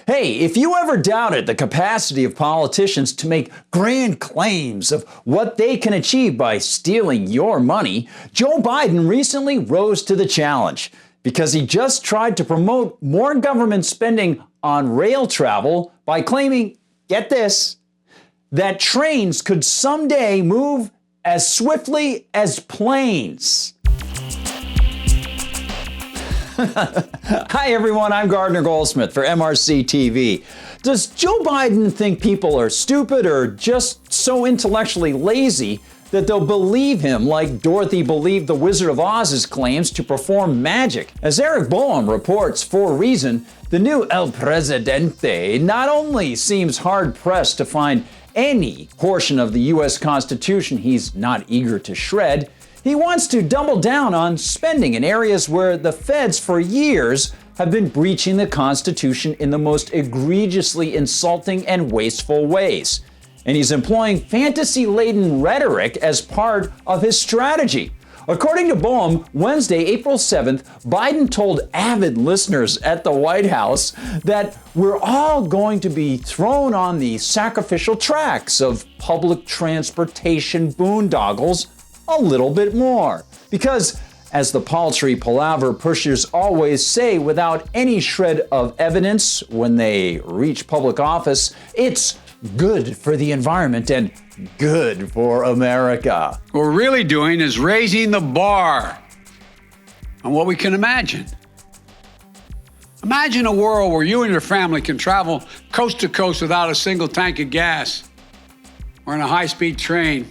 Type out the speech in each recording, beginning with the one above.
Hey, if you ever doubted the capacity of politicians to make grand claims of what they can achieve by stealing your money, Joe Biden recently rose to the challenge because he just tried to promote more government spending on rail travel by claiming, get this, that trains could someday move as swiftly as planes. Hi everyone, I'm Gardner Goldsmith for MRC-TV. Does Joe Biden think people are stupid or just so intellectually lazy that they'll believe him like Dorothy believed the Wizard of Oz's claims to perform magic? As Eric Boehm reports for Reason, the new El Presidente not only seems hard-pressed to find any portion of the U.S. Constitution he's not eager to shred, he wants to double down on spending in areas where the feds for years have been breaching the Constitution in the most egregiously insulting and wasteful ways. And he's employing fantasy-laden rhetoric as part of his strategy. According to Boehm, Wednesday, April 7th, Biden told avid listeners at the White House that we're all going to be thrown on the sacrificial tracks of public transportation boondoggles a little bit more. Because, as the paltry palaver pushers always say without any shred of evidence when they reach public office, it's good for the environment and good for America. What we're really doing is raising the bar on what we can imagine. Imagine a world where you and your family can travel coast to coast without a single tank of gas, or in a high-speed train,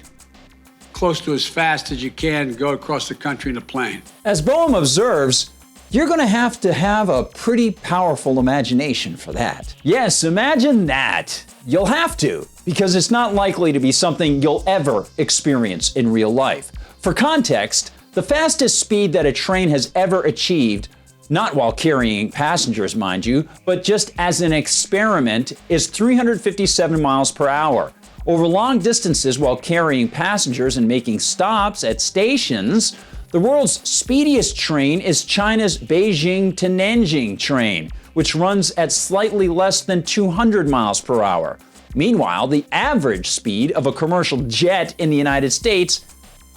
close to as fast as you can go across the country in a plane. As Boehm observes, you're going to have a pretty powerful imagination for that. Yes, imagine that. You'll have to, because it's not likely to be something you'll ever experience in real life. For context, the fastest speed that a train has ever achieved, not while carrying passengers, mind you, but just as an experiment, is 357 miles per hour. Over long distances while carrying passengers and making stops at stations, the world's speediest train is China's Beijing to Nanjing train, which runs at slightly less than 200 miles per hour. Meanwhile, the average speed of a commercial jet in the United States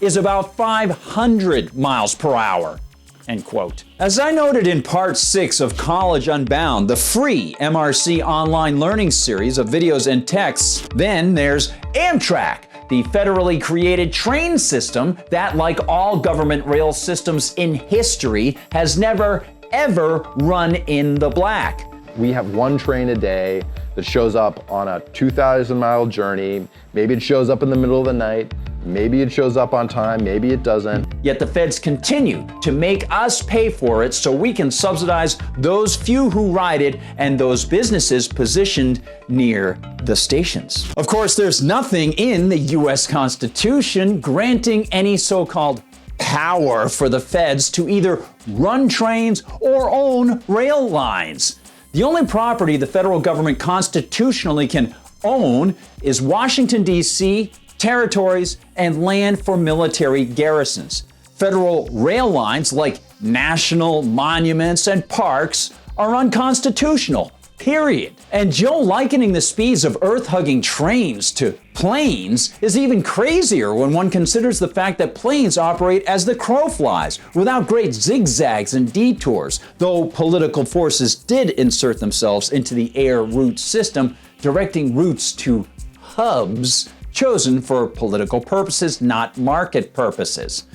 is about 500 miles per hour. End quote. As I noted in part 6 of College Unbound, the free MRC online learning series of videos and texts, then there's Amtrak, the federally created train system that, like all government rail systems in history, has never, ever run in the black. We have one train a day that shows up on a 2,000-mile journey. Maybe it shows up in the middle of the night. Maybe it shows up on time, maybe it doesn't. Yet the feds continue to make us pay for it so we can subsidize those few who ride it and those businesses positioned near the stations. Of course, there's nothing in the U.S. Constitution granting any so-called power for the feds to either run trains or own rail lines. The only property the federal government constitutionally can own is Washington, D.C., territories, and land for military garrisons. Federal rail lines like national monuments and parks are unconstitutional, period. And Joe likening the speeds of earth-hugging trains to planes is even crazier when one considers the fact that planes operate as the crow flies, without great zigzags and detours, though political forces did insert themselves into the air route system, directing routes to hubs chosen for political purposes, not market purposes.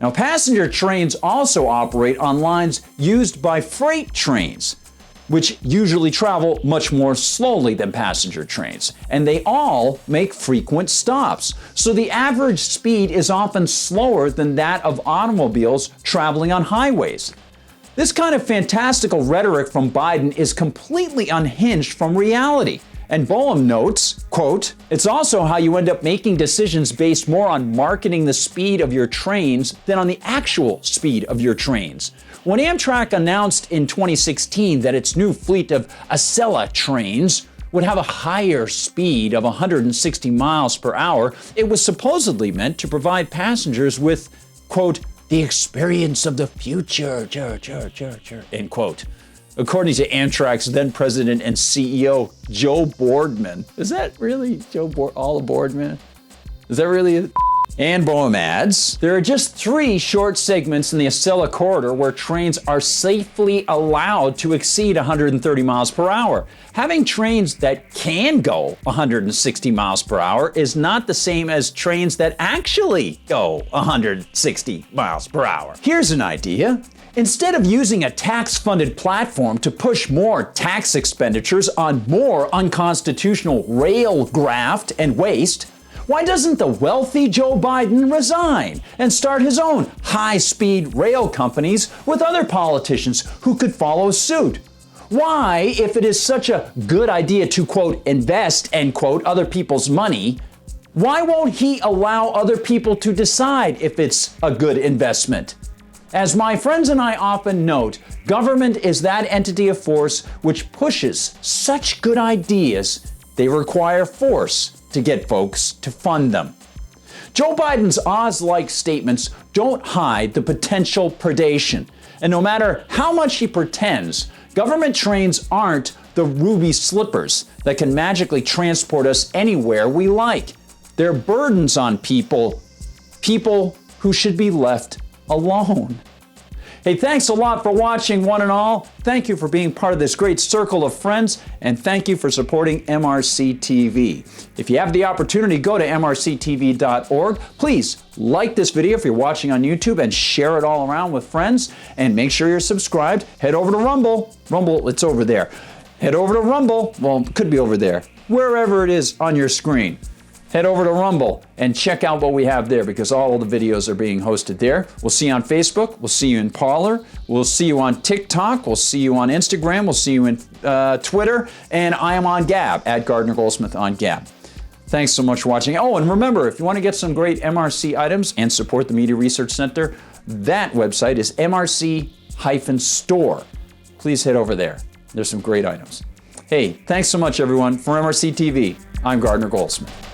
Now, passenger trains also operate on lines used by freight trains, which usually travel much more slowly than passenger trains, and they all make frequent stops. So the average speed is often slower than that of automobiles traveling on highways. This kind of fantastical rhetoric from Biden is completely unhinged from reality. And Boehm notes, quote, "It's also how you end up making decisions based more on marketing the speed of your trains than on the actual speed of your trains. When Amtrak announced in 2016 that its new fleet of Acela trains would have a higher speed of 160 miles per hour, it was supposedly meant to provide passengers with, quote, the experience of the future, end quote. according to Amtrak's then president and CEO, Joe Boardman. Is that really all aboard, man? Is that really And Boehm adds, there are just 3 short segments in the Acela corridor where trains are safely allowed to exceed 130 miles per hour. Having trains that can go 160 miles per hour is not the same as trains that actually go 160 miles per hour. Here's an idea. Instead of using a tax-funded platform to push more tax expenditures on more unconstitutional rail graft and waste, why doesn't the wealthy Joe Biden resign and start his own high-speed rail companies with other politicians who could follow suit? Why, if it is such a good idea to, quote, invest, end quote, other people's money, why won't he allow other people to decide if it's a good investment? As my friends and I often note, government is that entity of force which pushes such good ideas, they require force to get folks to fund them. Joe Biden's Oz-like statements don't hide the potential predation. And no matter how much he pretends, government trains aren't the ruby slippers that can magically transport us anywhere we like. They're burdens on people who should be left alone. Hey, thanks a lot for watching, one and all. Thank you for being part of this great circle of friends, and thank you for supporting MRC TV. If you have the opportunity, go to MRCTV.org. Please like this video if you're watching on YouTube and share it all around with friends, and make sure you're subscribed. Head over to Rumble. Rumble, it's over there. Head over to Rumble. Well, it could be over there. Wherever it is on your screen. Head over to Rumble and check out what we have there, because all of the videos are being hosted there. We'll see you on Facebook. We'll see you in Parler. We'll see you on TikTok. We'll see you on Instagram. We'll see you in Twitter. And I am on Gab, at Gardner Goldsmith on Gab. Thanks so much for watching. Oh, and remember, if you want to get some great MRC items and support the Media Research Center, that website is MRC-Store. Please head over there. There's some great items. Hey, thanks so much, everyone. For MRC TV, I'm Gardner Goldsmith.